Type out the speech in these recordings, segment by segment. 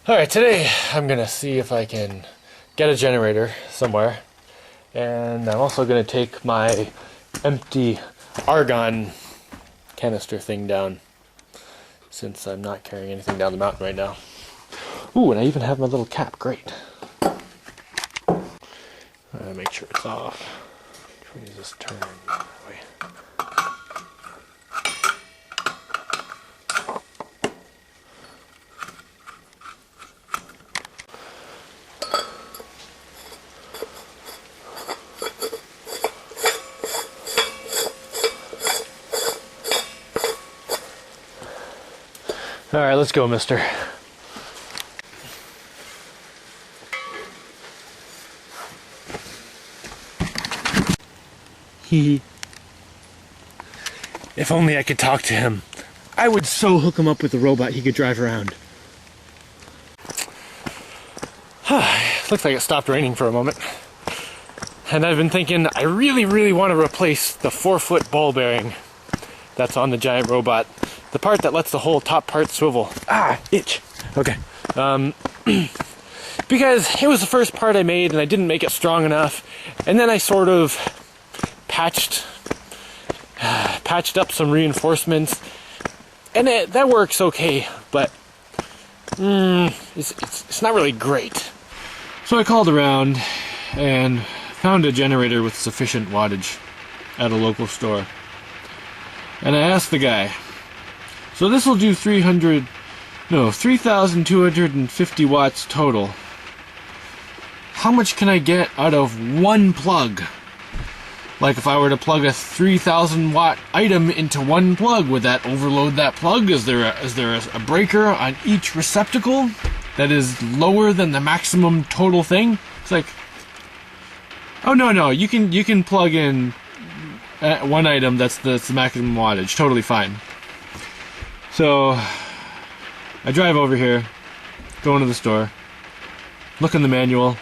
Alright, today I'm gonna see if I can get a generator somewhere, and I'm also gonna take my empty argon canister thing down, since I'm not carrying anything down the mountain right now. Ooh, and I even have my little cap, great. Make sure it's off. Try to just turn that way. Alright, let's go, mister. If only I could talk to him. I would so hook him up with a robot he could drive around. Looks like it stopped raining for a moment. And I've been thinking, I really want to replace the 4-foot ball bearing that's on the giant robot. The part that lets the whole top part swivel. Ah, itch. Okay. Because it was the first part I made and I didn't make it strong enough. And then I sort of patched up some reinforcements. And that works okay, but it's not really great. So I called around and found a generator with sufficient wattage at a local store. And I asked the guy, so this will do 3,250 watts total. How much can I get out of one plug? Like if I were to plug a 3,000 watt item into one plug, would that overload that plug? Is there a breaker on each receptacle that is lower than the maximum total thing? It's like, oh no, you can plug in one item that's the maximum wattage, totally fine. So I drive over here, go into the store, look in the manual,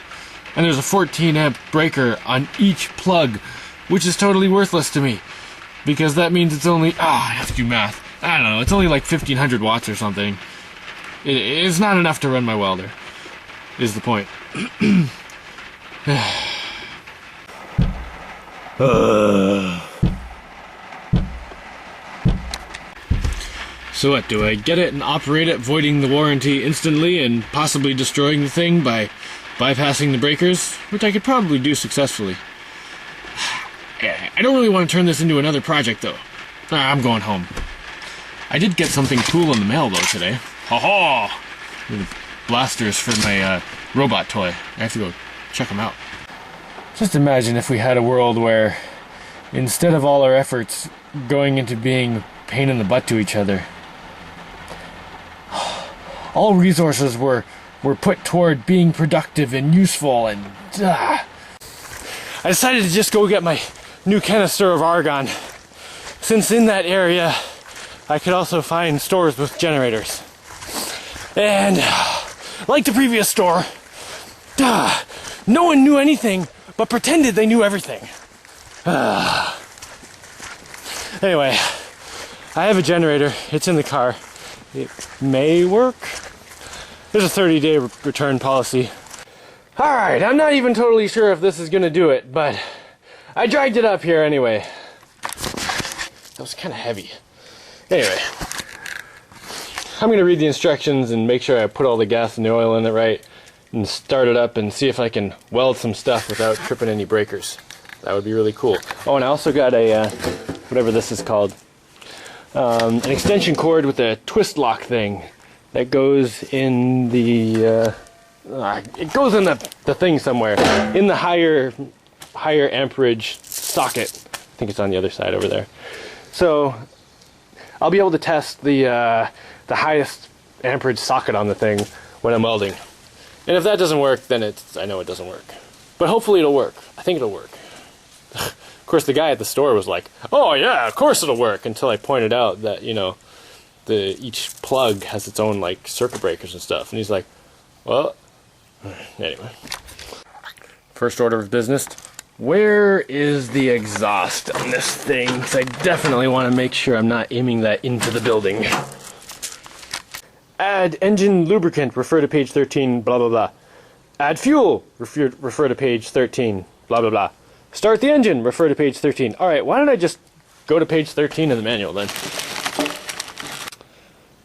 and there's a 14 amp breaker on each plug, which is totally worthless to me, because that means it's only, I have to do math, I don't know, it's only like 1,500 watts or something. It's not enough to run my welder, is the point. So what, do I get it and operate it, voiding the warranty instantly and possibly destroying the thing by bypassing the breakers? Which I could probably do successfully. I don't really want to turn this into another project, though. I'm going home. I did get something cool in the mail, though, today. Ha-ha! Blasters for my robot toy. I have to go check them out. Just imagine if we had a world where, instead of all our efforts going into being a pain in the butt to each other, all resources were put toward being productive and useful, and I decided to just go get my new canister of argon, since in that area I could also find stores with generators. And like the previous store, no one knew anything but pretended they knew everything. Anyway, I have a generator. It's in the car. It may work. There's a 30-day return policy. Alright, I'm not even totally sure if this is gonna do it, but I dragged it up here anyway. That was kind of heavy. Anyway, I'm gonna read the instructions and make sure I put all the gas and the oil in it right, and start it up and see if I can weld some stuff without tripping any breakers. That would be really cool. Oh, and I also got a, whatever this is called, an extension cord with a twist lock thing that goes in the, it goes in the thing somewhere, in the higher amperage socket. I think it's on the other side over there. So I'll be able to test the highest amperage socket on the thing when I'm welding. And if that doesn't work, then I know it doesn't work. But hopefully it'll work. I think it'll work. Of course, the guy at the store was like, oh yeah, of course it'll work, until I pointed out that, you know, each plug has its own, like, circuit breakers and stuff. And he's like, well, anyway. First order of business. Where is the exhaust on this thing? Because I definitely want to make sure I'm not aiming that into the building. Add engine lubricant, refer to page 13, blah blah blah. Add fuel, refer to page 13, blah blah blah. Start the engine, refer to page 13. Alright, why don't I just go to page 13 in the manual then?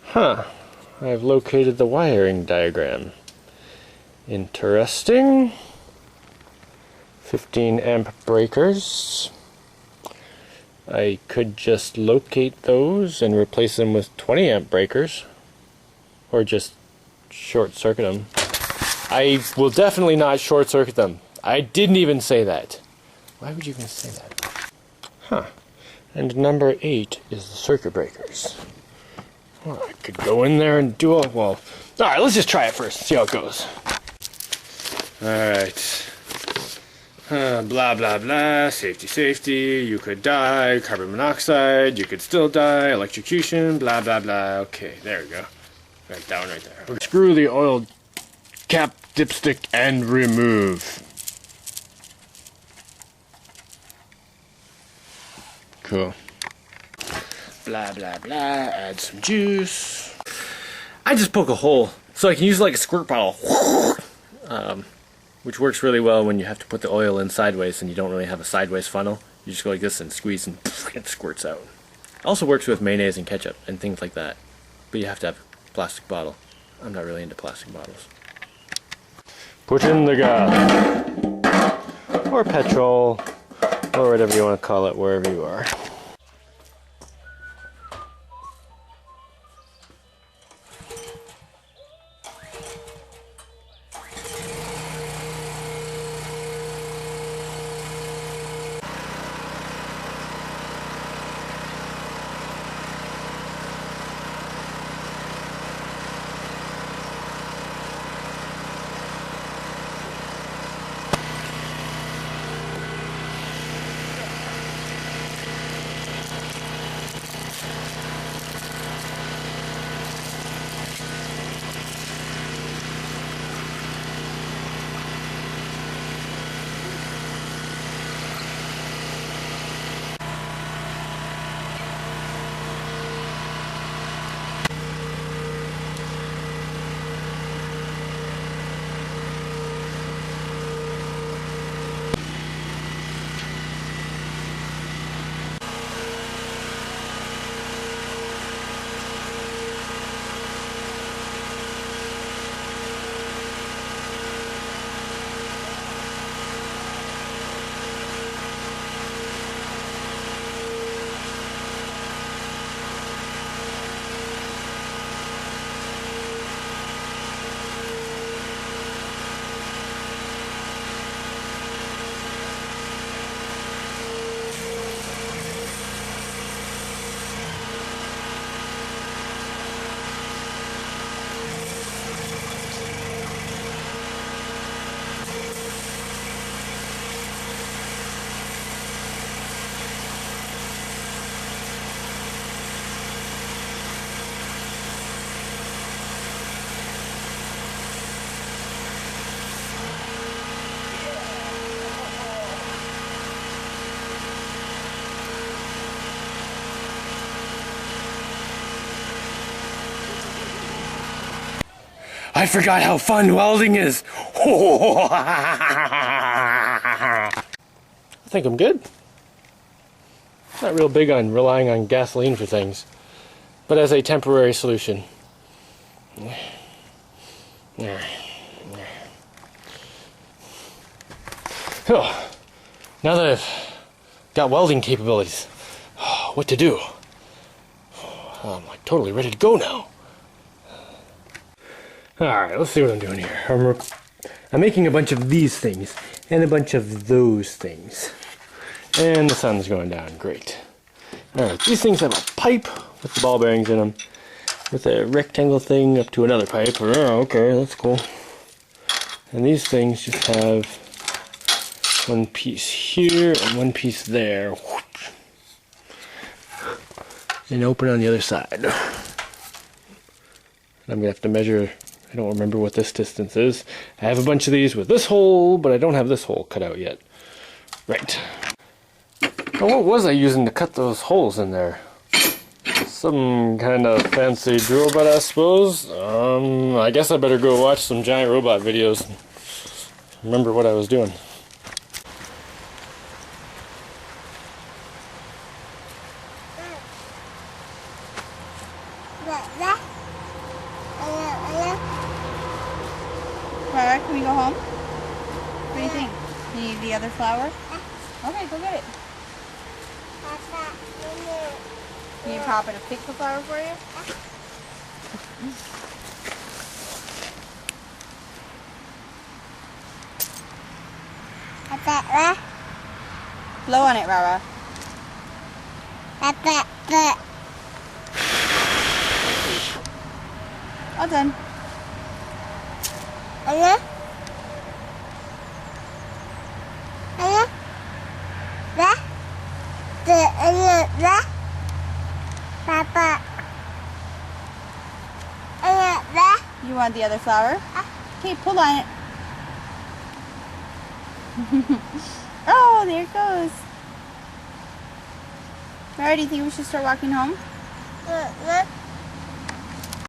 Huh. I've located the wiring diagram. Interesting. 15 amp breakers. I could just locate those and replace them with 20 amp breakers. Or just short circuit them. I will definitely not short circuit them. I didn't even say that. Why would you even say that? Huh. And number 8 is the circuit breakers. Well, I could go in there and do a... Well, alright, let's just try it first. See how it goes. Alright. Blah blah blah. Safety, safety. You could die. Carbon monoxide. You could still die. Electrocution. Blah blah blah. Okay, there we go. Right, that one right there. Okay. Screw the oil cap, dipstick, and remove. Cool. Blah blah blah. Add some juice. I just poke a hole so I can use it like a squirt bottle. Which works really well when you have to put the oil in sideways and you don't really have a sideways funnel. You just go like this and squeeze and it squirts out. Also works with mayonnaise and ketchup and things like that. But you have to have a plastic bottle. I'm not really into plastic bottles. Put in the gas. Or petrol. Or whatever you want to call it, wherever you are. I forgot how fun welding is. I think I'm good. Not real big on relying on gasoline for things, but as a temporary solution. Oh, now that I've got welding capabilities, what to do? I'm like totally ready to go now. Alright, let's see what I'm doing here. I'm making a bunch of these things and a bunch of those things. And the sun's going down. Great. Alright, these things have a pipe with the ball bearings in them, with a rectangle thing up to another pipe. Oh, okay, that's cool. And these things just have one piece here and one piece there. And open on the other side. I'm going to have to measure. I don't remember what this distance is. I have a bunch of these with this hole, but I don't have this hole cut out yet. Right. Oh, what was I using to cut those holes in there? Some kind of fancy drill bit, I suppose. I guess I better go watch some giant robot videos. Remember what I was doing. Alright, can we go home? What do you think? You need the other flower? Okay, go get it. Can you Papa to pick the flower for you? Blow on it, Rara. All done. You want the other flower? Okay, pull on it. Oh, there it goes. Alright, do you think we should start walking home?